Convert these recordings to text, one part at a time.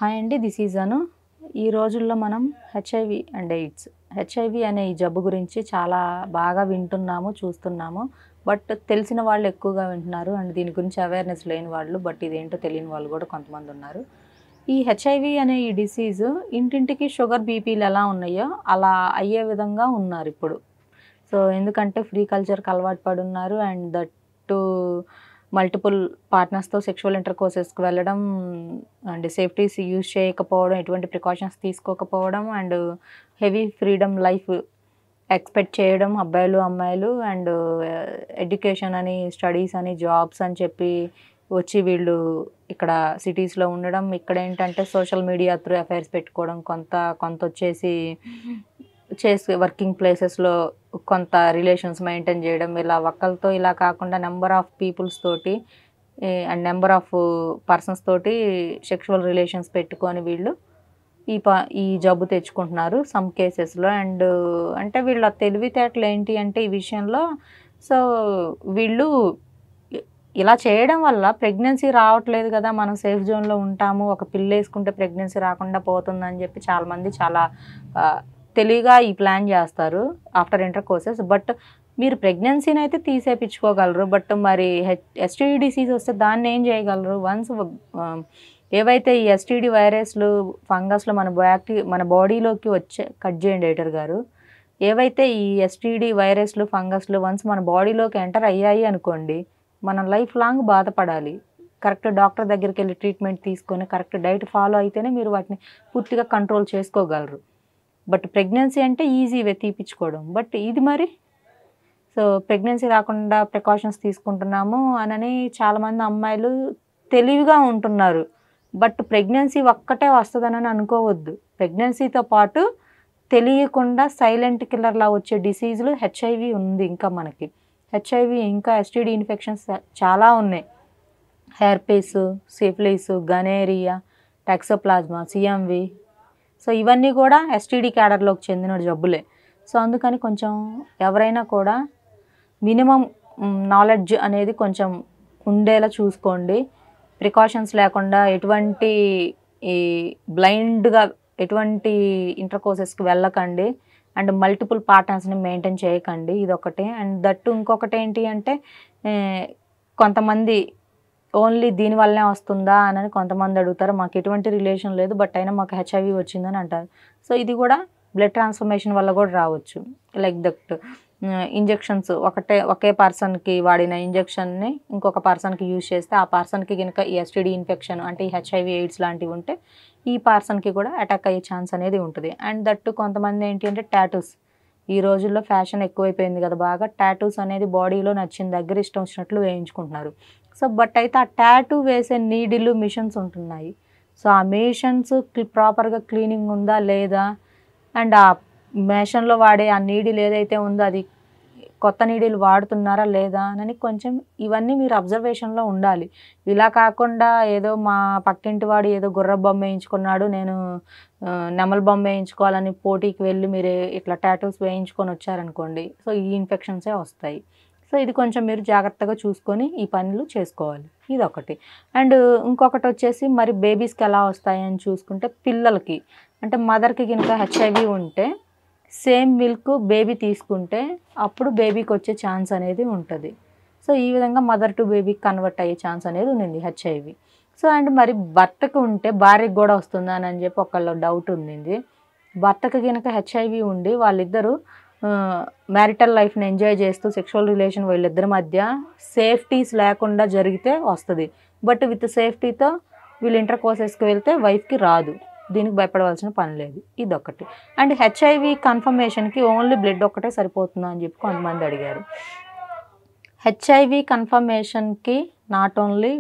Hi అండి, this is అను. ఈ రోజుల్లో మనం హెచ్ఐవి అండ్ ఎయిడ్స్, హెచ్ఐవి అనే ఈ జబ్బు గురించి చాలా బాగా వింటున్నాము, చూస్తున్నాము. బట్ తెలిసిన వాళ్ళు ఎక్కువగా వింటున్నారు అండ్ దీని గురించి అవేర్నెస్ లేని వాళ్ళు, బట్ ఇదేంటో తెలియని వాళ్ళు కూడా కొంతమంది ఉన్నారు. ఈ హెచ్ఐవి అనే ఈ డిసీజు ఇంటింటికి షుగర్ బీపీలు ఎలా ఉన్నాయో అలా అయ్యే విధంగా ఉన్నారు ఇప్పుడు. సో ఎందుకంటే ఫ్రీ కల్చర్కి అలవాటు పడి ఉన్నారు అండ్ దట్ టు మల్టిపుల్ పార్ట్నర్స్తో సెక్షువల్ ఇంటర్కోర్సెస్కి వెళ్ళడం అండ్ సేఫ్టీస్ యూజ్ చేయకపోవడం, ఎటువంటి ప్రికాషన్స్ తీసుకోకపోవడం and heavy freedom life expect చేయడం అబ్బాయిలు అమ్మాయిలు అండ్ ఎడ్యుకేషన్ అని, స్టడీస్ అని, జాబ్స్ అని చెప్పి వచ్చి వీళ్ళు ఇక్కడ సిటీస్లో ఉండడం. ఇక్కడ ఏంటంటే సోషల్ మీడియా త్రూ అఫైర్స్ పెట్టుకోవడం, కొంత వచ్చేసి చేసి వర్కింగ్ ప్లేసెస్లో కొంత రిలేషన్స్ మెయింటైన్ చేయడం. ఇలా ఒక్కరితో ఇలా కాకుండా నెంబర్ ఆఫ్ పీపుల్స్ తోటి అండ్ నెంబర్ ఆఫ్ పర్సన్స్ తోటి సెక్షువల్ రిలేషన్స్ పెట్టుకొని వీళ్ళు ఈ జబ్బు తెచ్చుకుంటున్నారు సమ్ కేసెస్లో. అండ్ అంటే వీళ్ళ తెలివితేటలు ఏంటి అంటే ఈ విషయంలో, సో వీళ్ళు ఇలా చేయడం వల్ల ప్రెగ్నెన్సీ రావట్లేదు కదా, మనం సేఫ్ జోన్లో ఉంటాము, ఒక పిల్ల వేసుకుంటే ప్రెగ్నెన్సీ రాకుండా పోతుందని చెప్పి చాలామంది చాలా తెలివిగా ఈ ప్లాన్ చేస్తారు ఆఫ్టర్ ఇంటర్ కోర్సెస్. బట్ మీరు ప్రెగ్నెన్సీని అయితే తీసేపించుకోగలరు, బట్ మరి ఎస్టీడీ డిసీజ్ వస్తే దాన్ని ఏం చేయగలరు? వన్స్ ఏవైతే ఈ ఎస్టీడీ వైరస్లు, ఫంగస్లు మన బాడీలోకి వచ్చే కట్ చేయండి ఎడిటర్ గారు, ఏవైతే ఈ ఎస్టీడీ వైరస్లు, ఫంగస్లు వన్స్ మన బాడీలోకి ఎంటర్ అయ్యాయి అనుకోండి, మనం లైఫ్ లాంగ్ బాధపడాలి. కరెక్ట్ డాక్టర్ దగ్గరికి వెళ్ళి ట్రీట్మెంట్ తీసుకొని కరెక్ట్ డైట్ ఫాలో అయితేనే మీరు వాటిని పూర్తిగా కంట్రోల్ చేసుకోగలరు. బట్ ప్రెగ్నెన్సీ అంటే ఈజీవే తీపించుకోవడం, బట్ ఇది మరి సో ప్రెగ్నెన్సీ రాకుండా ప్రికాషన్స్ తీసుకుంటున్నాము అని చాలామంది అమ్మాయిలు తెలివిగా ఉంటున్నారు. బట్ ప్రెగ్నెన్సీ ఒక్కటే వస్తుందని అనుకోవద్దు. ప్రెగ్నెన్సీతో పాటు తెలియకుండా సైలెంట్ కిల్లర్లా వచ్చే డిసీజులు హెచ్ఐవి ఉంది. ఇంకా మనకి హెచ్ఐవి ఇంకా ఎస్టీడీ ఇన్ఫెక్షన్స్ చాలా ఉన్నాయి. Herpes, syphilis, gonorrhoea, toxoplasma, CMV. So ఇవన్నీ కూడా ఎస్టీడీ క్యాడర్లోకి చెందిన జబ్బులే. సో అందుకని కొంచెం ఎవరైనా కూడా మినిమం నాలెడ్జ్ అనేది కొంచెం ఉండేలా చూసుకోండి. ప్రికాషన్స్ లేకుండా ఎటువంటి ఈ బ్లైండ్గా ఎటువంటి ఇంటర్ కోర్సెస్కి వెళ్ళకండి అండ్ మల్టిపుల్ పార్ట్నర్స్ని మెయింటైన్ చేయకండి, ఇదొకటి. అండ్ దట్టు ఇంకొకటి ఏంటి అంటే కొంతమంది ఓన్లీ దీనివల్లనే వస్తుందా అని కొంతమంది అడుగుతారు. మాకు ఎటువంటి రిలేషన్ లేదు బట్ అయినా మాకు హెచ్ఐవి వచ్చిందని అంటారు. సో ఇది కూడా బ్లడ్ ట్రాన్స్ఫర్మేషన్ వల్ల కూడా రావచ్చు. లైక్ దట్ ఇంజెక్షన్స్ ఒకే పర్సన్కి వాడిన ఇంజెక్షన్ని ఇంకొక పర్సన్కి యూజ్ చేస్తే ఆ పర్సన్కి కనుక ఈ ఎస్టీడీ ఇన్ఫెక్షన్ అంటే ఈ హెచ్ఐవి ఎయిడ్స్ లాంటివి ఉంటే ఈ పర్సన్కి కూడా అటాక్ అయ్యే ఛాన్స్ అనేది ఉంటుంది. అండ్ దట్టు కొంతమంది ఏంటి అంటే టాటూస్, ఈ రోజుల్లో ఫ్యాషన్ ఎక్కువైపోయింది కదా బాగా, టాటూస్ అనేది బాడీలో నచ్చిన దగ్గర ఇష్టం వచ్చినట్లు వేయించుకుంటున్నారు. సో బట్ అయితే ఆ టాటూ వేసే నీడిలు, మిషన్స్ ఉంటున్నాయి. సో ఆ మిషన్స్ ప్రాపర్గా క్లీనింగ్ ఉందా లేదా అండ్ ఆ మిషన్లో వాడే ఆ నీడిల్ ఏదైతే ఉందో అది కొత్త నీడిలు వాడుతున్నారా లేదా అని కొంచెం ఇవన్నీ మీరు అబ్జర్వేషన్లో ఉండాలి. ఇలా కాకుండా ఏదో మా పక్కింటి వాడు ఏదో గుర్ర బొమ్మ వేయించుకున్నాడు, నేను నెమల బొమ్మ వేయించుకోవాలని పోటీకి వెళ్ళి మీరు ఇట్లా టాటూస్ వేయించుకొని వచ్చారనుకోండి, సో ఈ ఇన్ఫెక్షన్సే వస్తాయి. సో ఇది కొంచెం మీరు జాగ్రత్తగా చూసుకొని ఈ పనులు చేసుకోవాలి, ఇదొకటి. అండ్ ఇంకొకటి వచ్చేసి మరి బేబీస్కి ఎలా వస్తాయని చూసుకుంటే, పిల్లలకి అంటే మదర్కి కనుక హెచ్ఐవి ఉంటే సేమ్ మిల్క్ బేబీ తీసుకుంటే అప్పుడు బేబీకి వచ్చే ఛాన్స్ అనేది ఉంటుంది. సో ఈ విధంగా మదర్ టు బేబీకి కన్వర్ట్ అయ్యే ఛాన్స్ అనేది ఉంది హెచ్ఐవి. సో అండ్ మరి భర్తకు ఉంటే భార్యకి కూడా వస్తుందా అని చెప్పి ఒకళ్ళు డౌట్ ఉంది. భర్తకు కనుక హెచ్ఐవి ఉండి వాళ్ళిద్దరూ మ్యారిటల్ లైఫ్ని ఎంజాయ్ చేస్తూ సెక్షువల్ రిలేషన్ వీళ్ళిద్దరి మధ్య సేఫ్టీస్ లేకుండా జరిగితే వస్తుంది. బట్ విత్ సేఫ్టీతో వీళ్ళు ఇంటర్ కోర్సెస్కి వెళ్తే వైఫ్కి రాదు. దీనికి భయపడవలసిన పని లేదు, ఇదొకటి. అండ్ హెచ్ఐవి కన్ఫర్మేషన్కి ఓన్లీ బ్లడ్ ఒక్కటే సరిపోతుందా అని చెప్పి కొంతమంది అడిగారు. హెచ్ఐవి కన్ఫర్మేషన్కి not only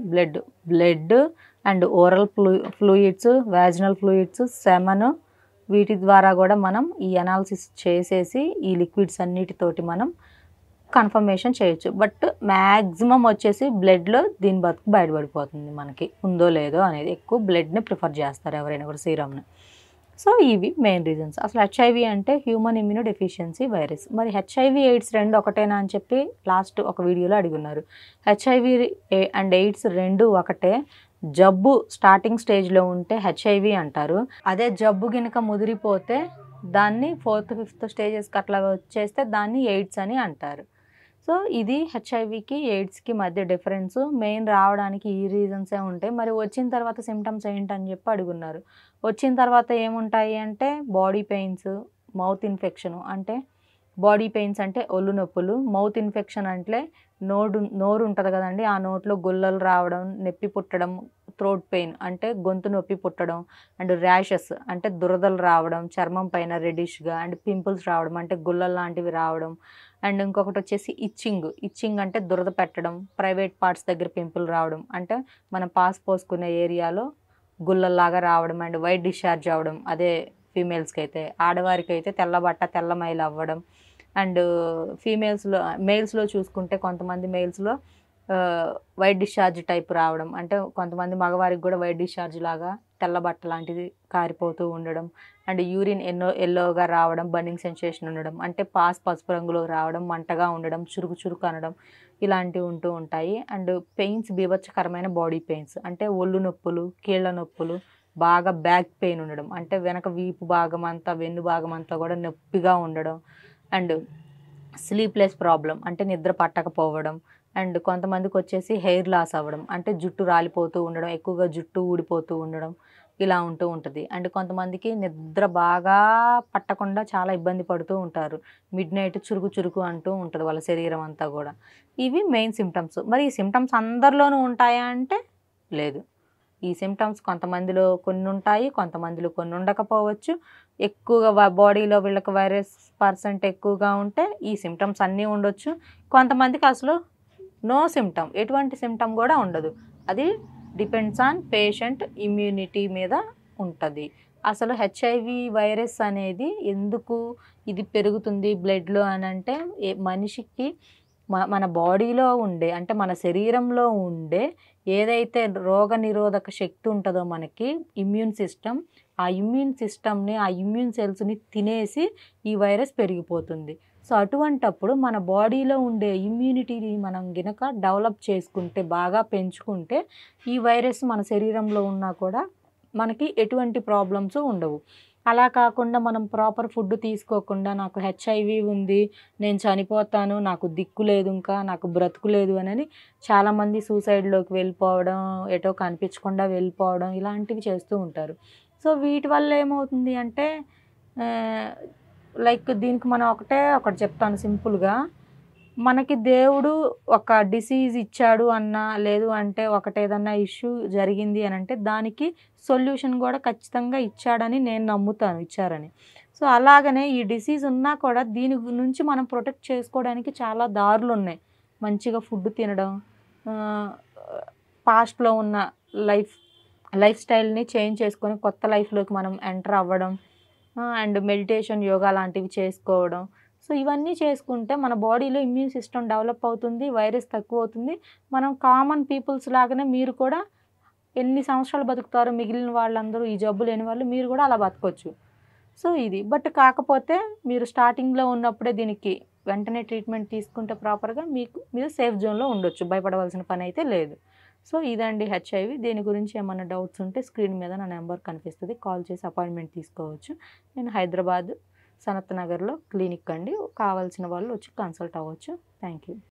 blood and oral fluids, vaginal fluids, semen, వీటి ద్వారా కూడా మనం ఈ అనాలిసిస్ చేసేసి ఈ లిక్విడ్స్ అన్నిటితోటి మనం కన్ఫర్మేషన్ చేయొచ్చు. బట్ మ్యాక్సిమం వచ్చేసి బ్లడ్లో దీని బతుకు బయటపడిపోతుంది, మనకి ఉందో లేదో అనేది. ఎక్కువ బ్లడ్ని ప్రిఫర్ చేస్తారు ఎవరైనా కూడా, సీరమ్ని. సో ఇవి మెయిన్ రీజన్స్. అసలు హెచ్ఐవి అంటే హ్యూమన్ ఇమ్యూనో డెఫిషియన్సీ వైరస్. మరి హెచ్ఐవి ఎయిడ్స్ రెండు ఒకటేనా అని చెప్పి లాస్ట్ ఒక వీడియోలో అడిగున్నారు. హెచ్ఐవి అండ్ ఎయిడ్స్ రెండు ఒకటే, జబ్బు స్టార్టింగ్ స్టేజ్లో ఉంటే హెచ్ఐవి అంటారు. అదే జబ్బు గినక ముదిరిపోతే దాన్ని 4th, 5th స్టేజెస్కి అట్లా వచ్చేస్తే దాన్ని ఎయిడ్స్ అని అంటారు. సో ఇది హెచ్ఐవికి ఎయిడ్స్కి మధ్య డిఫరెన్స్. మెయిన్ రావడానికి ఈ రీజన్సే ఉంటాయి. మరి వచ్చిన తర్వాత సిమ్టమ్స్ ఏంటని చెప్పి అడుగున్నారు. వచ్చిన తర్వాత ఏముంటాయి అంటే బాడీ పెయిన్స్, మౌత్ ఇన్ఫెక్షన్, అంటే బాడీ పెయిన్స్ అంటే ఒళ్ళు నొప్పులు, మౌత్ ఇన్ఫెక్షన్ అంటే నోరు ఉంటుంది కదండి, ఆ నోట్లో గుల్లలు రావడం, నొప్పి పుట్టడం, థ్రోట్ పెయిన్ అంటే గొంతు నొప్పి పుట్టడం, అండ్ ర్యాషెస్ అంటే దురదలు రావడం చర్మం పైన రెడిష్గా, అండ్ పింపుల్స్ రావడం అంటే గుల్లలు లాంటివి రావడం, అండ్ ఇంకొకటి వచ్చేసి ఇచ్చింగ్ అంటే దురద పెట్టడం, ప్రైవేట్ పార్ట్స్ దగ్గర పింపుల్ రావడం అంటే మనం పాస్ పోసుకునే ఏరియాలో గుల్లల్లాగా రావడం, అండ్ వైట్ డిశ్చార్జ్ అవ్వడం, అదే ఫీమేల్స్కి అయితే. ఆడవారికి అయితే తెల్ల బట్ట తెల్ల మైలు అవ్వడం, అండ్ మెయిల్స్లో చూసుకుంటే కొంతమంది మెయిల్స్లో వైట్ డిశ్చార్జ్ టైప్ రావడం, అంటే కొంతమంది మగవారికి కూడా వైట్ డిశ్చార్జ్ లాగా తెల్ల బట్ట లాంటిది కారిపోతూ ఉండడం, అండ్ యూరిన్ ఎల్లోగా రావడం, బర్నింగ్ సెన్సేషన్ ఉండడం, అంటే పసుపు రంగులో రావడం, మంటగా ఉండడం, చురుకు చురుకు అనడం, ఇలాంటివి ఉంటూ ఉంటాయి. అండ్ పెయిన్స్ బీభత్సకరమైన బాడీ పెయిన్స్ అంటే ఒళ్ళు నొప్పులు, కీళ్ళ నొప్పులు, బాగా బ్యాక్ పెయిన్ ఉండడం, అంటే వెనక వీపు భాగం అంతా, వెన్ను భాగం అంతా కూడా నొప్పిగా ఉండడం, అండ్ స్లీప్లెస్ ప్రాబ్లం అంటే నిద్ర పట్టకపోవడం, అండ్ కొంతమందికి వచ్చేసి హెయిర్ లాస్ అవ్వడం అంటే జుట్టు రాలిపోతూ ఉండడం, ఎక్కువగా జుట్టు ఊడిపోతూ ఉండడం, ఇలా ఉంటూ ఉంటుంది. అండ్ కొంతమందికి నిద్ర బాగా పట్టకుండా చాలా ఇబ్బంది పడుతూ ఉంటారు. మిడ్ నైట్ చురుకు చురుకు అంటూ ఉంటుంది వాళ్ళ శరీరం అంతా కూడా. ఇవి మెయిన్ సిమ్టమ్స్. మరి ఈ సిమ్టమ్స్ అందరిలోనూ ఉంటాయా అంటే లేదు. ఈ సిమ్టమ్స్ కొంతమందిలో కొన్ని ఉంటాయి, కొంతమందిలో కొన్ని ఉండకపోవచ్చు. ఎక్కువగా బాడీలో వీళ్ళకి వైరస్ పర్సెంట్ ఎక్కువగా ఉంటే ఈ సిమ్టమ్స్ అన్నీ ఉండొచ్చు. కొంతమందికి అసలు నో సిమ్టమ్, ఎటువంటి సిమ్టమ్ కూడా ఉండదు. అది డిపెండ్స్ ఆన్ పేషెంట్ ఇమ్యూనిటీ మీద ఉంటుంది. అసలు హెచ్ఐవి వైరస్ అనేది ఎందుకు ఇది పెరుగుతుంది బ్లడ్లో అని అంటే, మనిషికి మన బాడీలో ఉండే, అంటే మన శరీరంలో ఉండే ఏదైతే రోగ నిరోధక శక్తి ఉంటుందో మనకి ఇమ్యూన్ సిస్టమ్, ఆ ఇమ్యూన్ సిస్టమ్ని, ఆ ఇమ్యూన్ సెల్స్ని తినేసి ఈ వైరస్ పెరిగిపోతుంది. సో అటువంటప్పుడు మన బాడీలో ఉండే ఇమ్యూనిటీని మనం గినక డెవలప్ చేసుకుంటే, బాగా పెంచుకుంటే, ఈ వైరస్ మన శరీరంలో ఉన్నా కూడా మనకి ఎటువంటి ప్రాబ్లమ్స్ ఉండవు. అలా కాకుండా మనం ప్రాపర్ ఫుడ్ తీసుకోకుండా నాకు హెచ్ఐవి ఉంది, నేను చనిపోతాను, నాకు దిక్కు లేదు, ఇంకా నాకు బ్రతుకు లేదు అని చాలామంది సూసైడ్లోకి వెళ్ళిపోవడం, ఎటో కనిపించకుండా వెళ్ళిపోవడం, ఇలాంటివి చేస్తూ ఉంటారు. సో వీటి వల్ల ఏమవుతుంది అంటే లైక్ దీనికి మనం ఒకటి చెప్తాను సింపుల్గా. మనకి దేవుడు ఒక డిసీజ్ ఇచ్చాడు అన్నా, లేదు అంటే ఒకటేదన్నా ఇష్యూ జరిగింది అని అంటే దానికి సొల్యూషన్ కూడా ఖచ్చితంగా ఇచ్చాడని నేను నమ్ముతాను, ఇచ్చారని. సో అలాగనే ఈ డిసీజ్ ఉన్నా కూడా దీని నుంచి మనం ప్రొటెక్ట్ చేసుకోవడానికి చాలా దారులు ఉన్నాయి. మంచిగా ఫుడ్ తినడం, పాస్ట్లో ఉన్న లైఫ్ స్టైల్ని చేంజ్ చేసుకొని కొత్త లైఫ్లోకి మనం ఎంటర్ అవ్వడం, అండ్ మెడిటేషన్, యోగా లాంటివి చేసుకోవడం. సో ఇవన్నీ చేసుకుంటే మన బాడీలో ఇమ్యూన్ సిస్టమ్ డెవలప్ అవుతుంది, వైరస్ తక్కువ అవుతుంది. మనం కామన్ పీపుల్స్ లాగానే మీరు కూడా ఎన్ని సంవత్సరాలు బతుకుతారో మిగిలిన వాళ్ళందరూ, ఈ జబ్బు లేని వాళ్ళు, మీరు కూడా అలా బతకొచ్చు. సో ఇది బట్ కాకపోతే మీరు స్టార్టింగ్లో ఉన్నప్పుడే దీనికి వెంటనే ట్రీట్మెంట్ తీసుకుంటే ప్రాపర్గా మీరు సేఫ్ జోన్లో ఉండొచ్చు, భయపడవలసిన పని అయితే లేదు. సో ఇదండి హెచ్ఐవి. దీని గురించి ఏమైనా డౌట్స్ ఉంటే స్క్రీన్ మీద నా నెంబర్ కనిపిస్తుంది, కాల్ చేసి అపాయింట్మెంట్ తీసుకోవచ్చు. నేను హైదరాబాద్ సనత్ నగర్లో క్లినిక్ అండి, కావాల్సిన వాళ్ళు వచ్చి కన్సల్ట్ అవ్వచ్చు. Thank you.